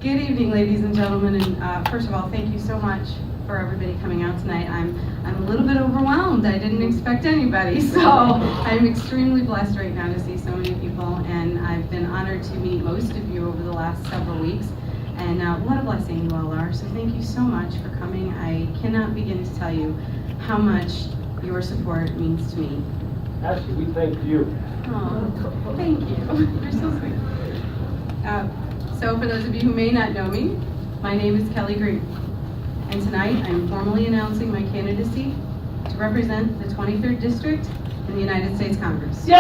Good evening, ladies and gentlemen, and first of all, thank you so much for everybody coming out tonight. I'm a little bit overwhelmed. I didn't expect anybody, so I'm extremely blessed right now to see so many people, and I've been honored to meet most of you over the last several weeks, and what a blessing you all are. So thank you so much for coming. I cannot begin to tell you how much your support means to me. Actually, we thank you. Oh, thank you. You're so sweet. So for those of you who may not know me, my name is Kellie Greene, and tonight I'm formally announcing my candidacy to represent the 23rd District in the United States Congress. Yay!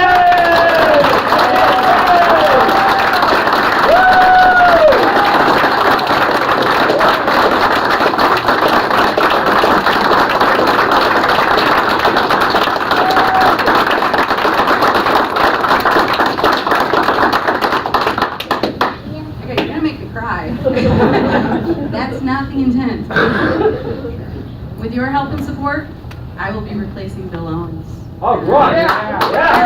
That's not the intent. With your help and support, I will be replacing Bill Owens. All right. Yeah.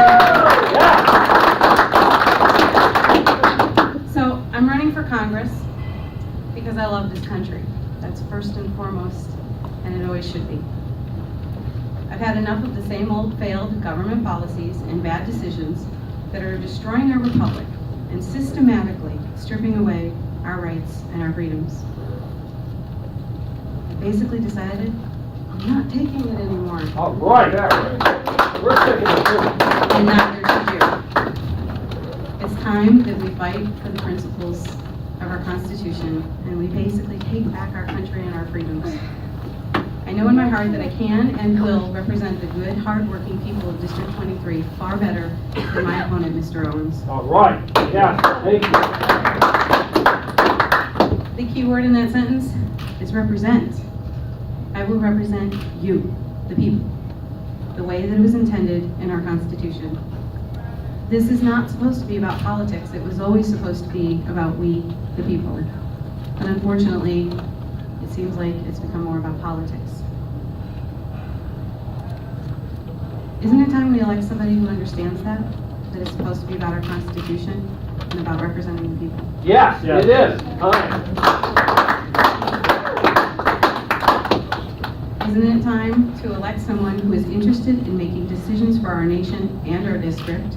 So I'm running for Congress because I love this country. That's first and foremost, and it always should be. I've had enough of the same old failed government policies and bad decisions that are destroying our republic and systematically stripping away our rights and our freedoms. I basically decided I'm not taking it anymore. All right. We're taking it too. And neither should you. It's time that we fight for the principles of our Constitution and we basically take back our country and our freedoms. I know in my heart that I can and will represent the good, hard-working people of District 23 far better than my opponent, Mr. Owens. All right. Yeah. Thank you. The key word in that sentence is represent. I will represent you, the people, the way that it was intended in our Constitution. This is not supposed to be about politics. It was always supposed to be about we, the people. But unfortunately, it seems like it's become more about politics. Isn't it time we elect somebody who understands that it's supposed to be about our Constitution and about representing the people? Yes, it is. Isn't it time to elect someone who is interested in making decisions for our nation and our district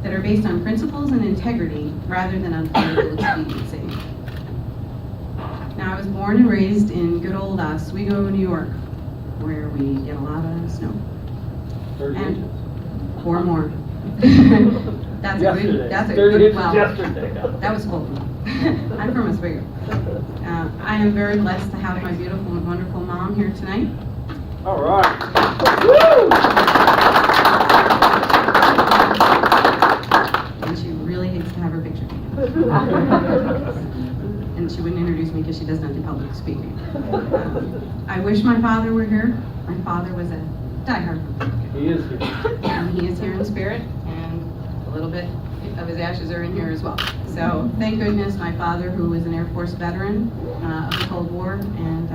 that are based on principles and integrity rather than on political expediency? Now, I was born and raised in good old Oswego, New York, where we get a lot of snow. 30 and inches. Or more. That's a good, 30 inches well, yesterday. that was cold. I'm from Oswego. I am very blessed to have my beautiful and wonderful mom here tonight. All right. Woo! And she really hates to have her picture taken. And she wouldn't introduce me because she does not do public speaking. I wish my father were here. My father was a diehard Republican. He is here. And he is here in spirit, and a little bit of his ashes are in here as well. So thank goodness my father, who was an Air Force veteran of the Cold War and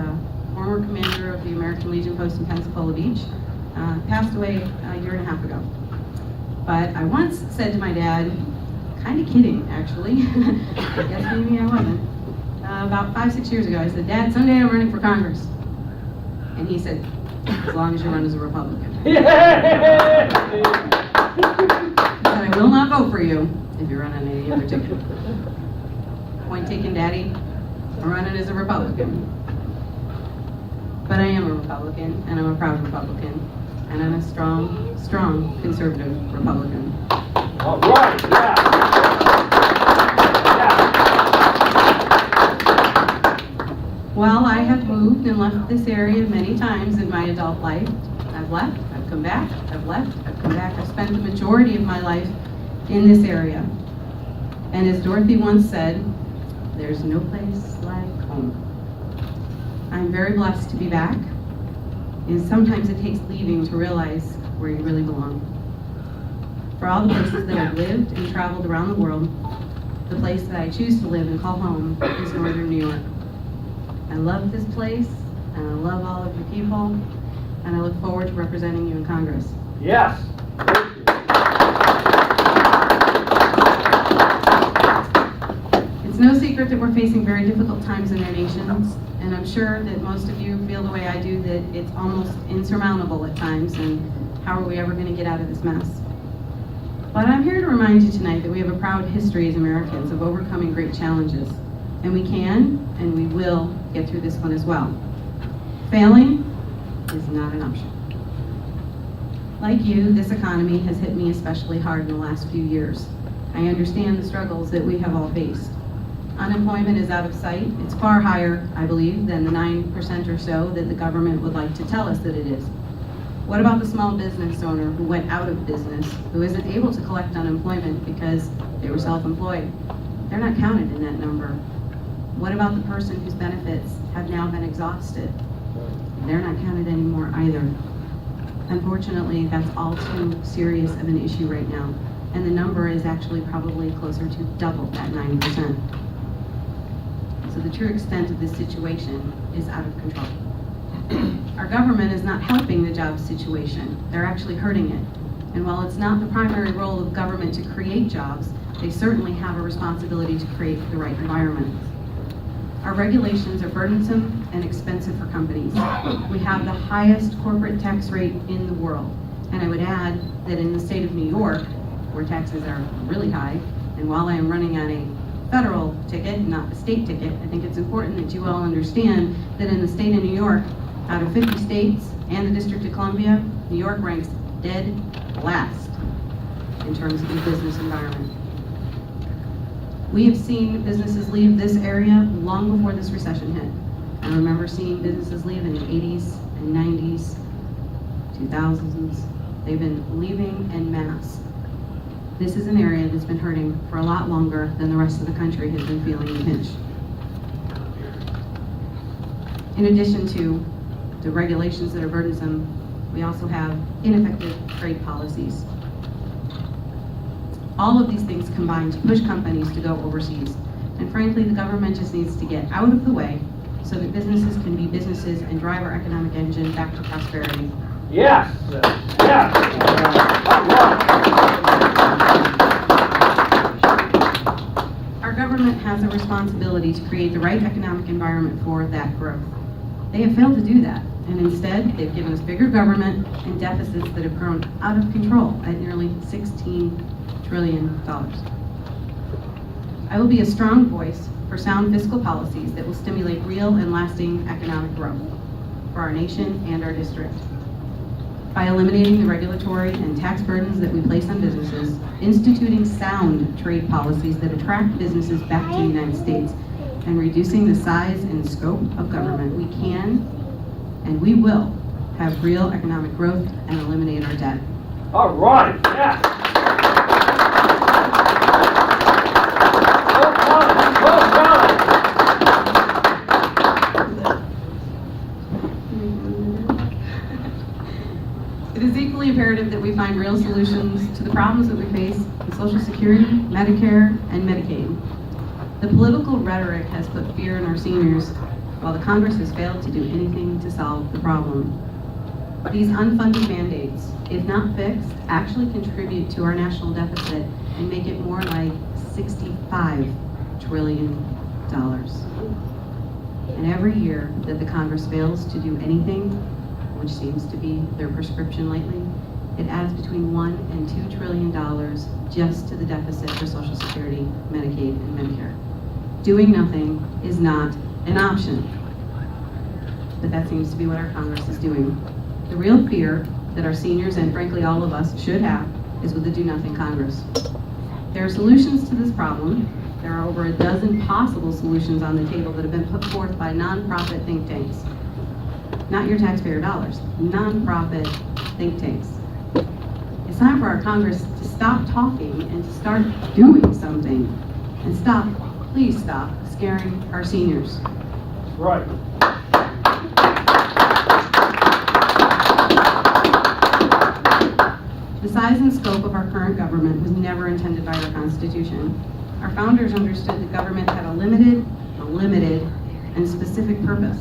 former commander of the American Legion post in Pensacola Beach, passed away a year and a half ago. But I once said to my dad, kind of kidding actually, I guess maybe I wasn't, about 5-6 years ago, I said, Dad, someday I'm running for Congress. And he said, as long as you run as a Republican. Yeah! But I will not vote for you if you run on any other ticket. Point taken, Daddy. I'm running as a Republican. But I am a Republican, and I'm a proud Republican, and I'm a strong, strong conservative Republican. All right, yeah. While I have moved and left this area many times in my adult life, I've left, I've come back, I've left, I've come back. I've spent the majority of my life in this area. And as Dorothy once said, there's no place like home. I'm very blessed to be back, and sometimes it takes leaving to realize where you really belong. For all the places that I've lived and traveled around the world, the place that I choose to live and call home is Northern New York. I love this place, and I love all of you people, and I look forward to representing you in Congress. Yes. It's It's no secret that we're facing very difficult times in our nations, and I'm sure that most of you feel the way I do, that it's almost insurmountable at times, and how are we ever going to get out of this mess? But I'm here to remind you tonight that we have a proud history as Americans of overcoming great challenges, and we can and we will get through this one as well. Failing is not an option. Like you, this economy has hit me especially hard in the last few years. I understand the struggles that we have all faced. Unemployment is out of sight. It's far higher, I believe, than the 9% or so that the government would like to tell us that it is. What about the small business owner who went out of business, who isn't able to collect unemployment because they were self-employed? They're not counted in that number. What about the person whose benefits have now been exhausted? They're not counted anymore either. Unfortunately, that's all too serious of an issue right now, and the number is actually probably closer to double that 9%. So the true extent of this situation is out of control. Our government is not helping the job situation. They're actually hurting it. And while it's not the primary role of government to create jobs, they certainly have a responsibility to create the right environment. Our regulations are burdensome and expensive for companies. We have the highest corporate tax rate in the world. And I would add that in the state of New York, where taxes are really high, and while I am running on a federal ticket, not a state ticket, I think it's important that you all understand that in the state of New York, out of 50 states and the District of Columbia, New York ranks dead last in terms of the business environment. We have seen businesses leave this area long before this recession hit. I remember seeing businesses leave in the 80s and 90s, 2000s. They've been leaving en masse. This is an area that's been hurting for a lot longer than the rest of the country has been feeling the pinch. In addition to the regulations that are burdensome, we also have ineffective trade policies. All of these things combine to push companies to go overseas. And frankly, the government just needs to get out of the way so that businesses can be businesses and drive our economic engine back to prosperity. Yes. Yes. Our government has a responsibility to create the right economic environment for that growth. They have failed to do that, and instead they've given us bigger government and deficits that have grown out of control at nearly $16 trillion. I will be a strong voice for sound fiscal policies that will stimulate real and lasting economic growth for our nation and our district. By eliminating the regulatory and tax burdens that we place on businesses, instituting sound trade policies that attract businesses back to the United States, and reducing the size and scope of government, we can and we will have real economic growth and eliminate our debt. All right. Yeah. Well done. It is equally imperative that we find real solutions to the problems that we face in Social Security, Medicare, and Medicaid. The political rhetoric has put fear in our seniors, while the Congress has failed to do anything to solve the problem. These unfunded mandates, if not fixed, actually contribute to our national deficit and make it more like $65 trillion. And every year that the Congress fails to do anything, which seems to be their prescription lately, it adds between $1 and $2 trillion just to the deficit for Social Security, Medicaid, and Medicare. Doing nothing is not an option. But that seems to be what our Congress is doing. The real fear that our seniors, and frankly all of us, should have is with the do-nothing Congress. There are solutions to this problem. There are over a dozen possible solutions on the table that have been put forth by nonprofit think tanks. Not your taxpayer dollars, nonprofit think tanks. It's time for our Congress to stop talking and to start doing something. And stop, please stop, scaring our seniors. Right. The size and scope of our current government was never intended by our Constitution. Our founders understood that government had a limited, and specific purpose.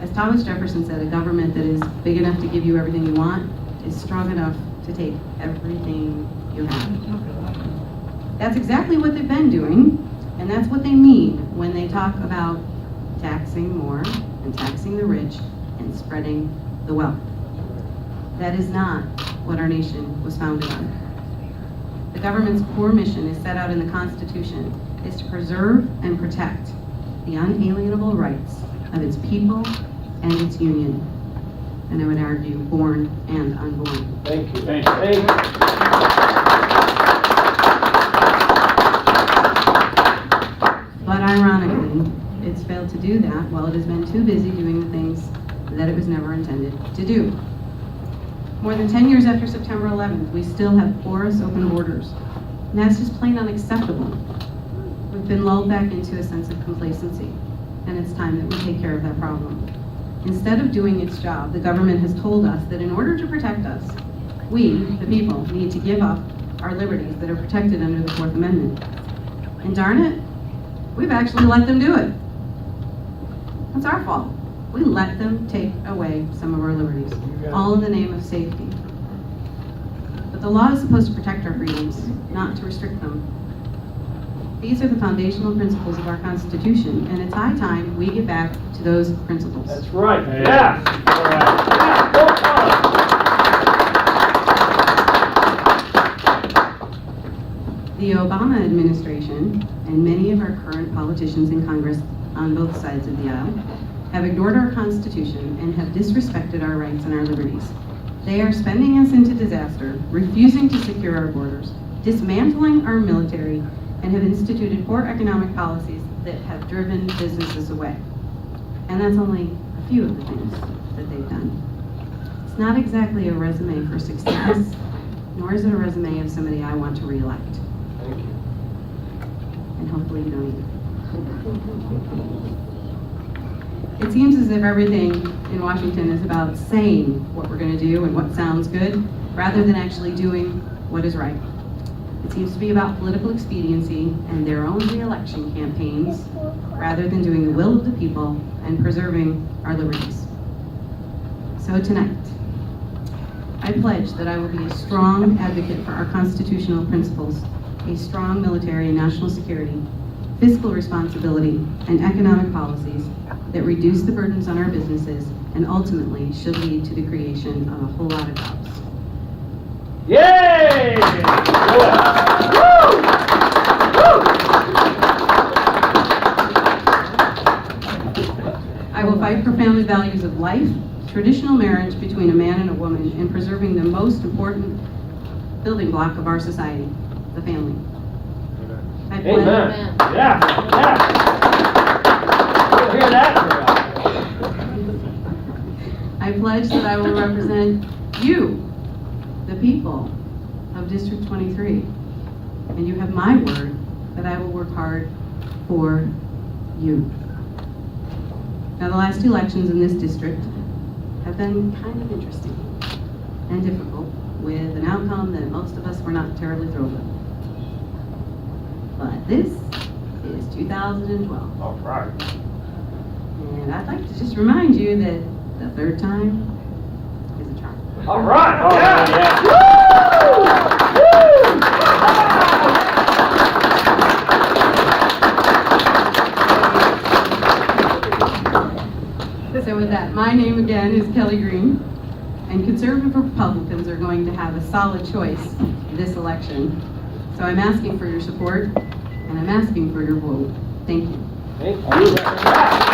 As Thomas Jefferson said, a government that is big enough to give you everything you want is strong enough to take everything you have. That's exactly what they've been doing And that's what they mean when they talk about taxing more and taxing the rich and spreading the wealth. That is not what our nation was founded on. The government's core mission is set out in the Constitution is to preserve and protect the unalienable rights of its people and its union. And I would argue, born and unborn. Thank you. Thank you. Thank you. But ironically, it's failed to do that while it has been too busy doing the things that it was never intended to do. More than 10 years after September 11th, we still have porous open borders. And that's just plain unacceptable. We've been lulled back into a sense of complacency, and it's time that we take care of that problem. Instead of doing its job, the government has told us that in order to protect us, we, the people, need to give up our liberties that are protected under the Fourth Amendment. And darn it, we've actually let them do it. That's our fault. We let them take away some of our liberties, all in the name of safety. But the law is supposed to protect our freedoms, not to restrict them. These are the foundational principles of our Constitution, and it's high time we get back to those principles. That's right. Yes. All right. Yeah. Well done. The Obama administration and many of our current politicians in Congress on both sides of the aisle have ignored our Constitution and have disrespected our rights and our liberties. They are spending us into disaster, refusing to secure our borders, dismantling our military, and have instituted poor economic policies that have driven businesses away. And that's only a few of the things that they've done. It's not exactly a resume for success, nor is it a resume of somebody I want to re-elect. Thank you. And hopefully you don't either. It seems as if everything in Washington is about saying what we're going to do and what sounds good, rather than actually doing what is right. It seems to be about political expediency and their own re-election campaigns, rather than doing the will of the people and preserving our liberties. So tonight, I pledge that I will be a strong advocate for our constitutional principles, a strong military and national security, fiscal responsibility, and economic policies that reduce the burdens on our businesses and ultimately should lead to the creation of a whole lot of jobs. Yay! Good. Woo! Woo! I will fight for family values of life, traditional marriage between a man and a woman, and preserving the most important building block of our society, the family. I pledge, Amen. Yeah. Yeah. You'll hear that. I pledge that I will represent you, the people of District 23. And you have my word that I will work hard for you. Now, the last two elections in this district have been kind of interesting and difficult, with an outcome that most of us were not terribly thrilled with. But this is 2012. All right. And I'd like to just remind you that the third time is a charm. All right. Yeah. Woo! So with that, my name again is Kellie Greene, and conservative Republicans are going to have a solid choice this election. So I'm asking for your support, and I'm asking for your vote. Thank you. Thank you.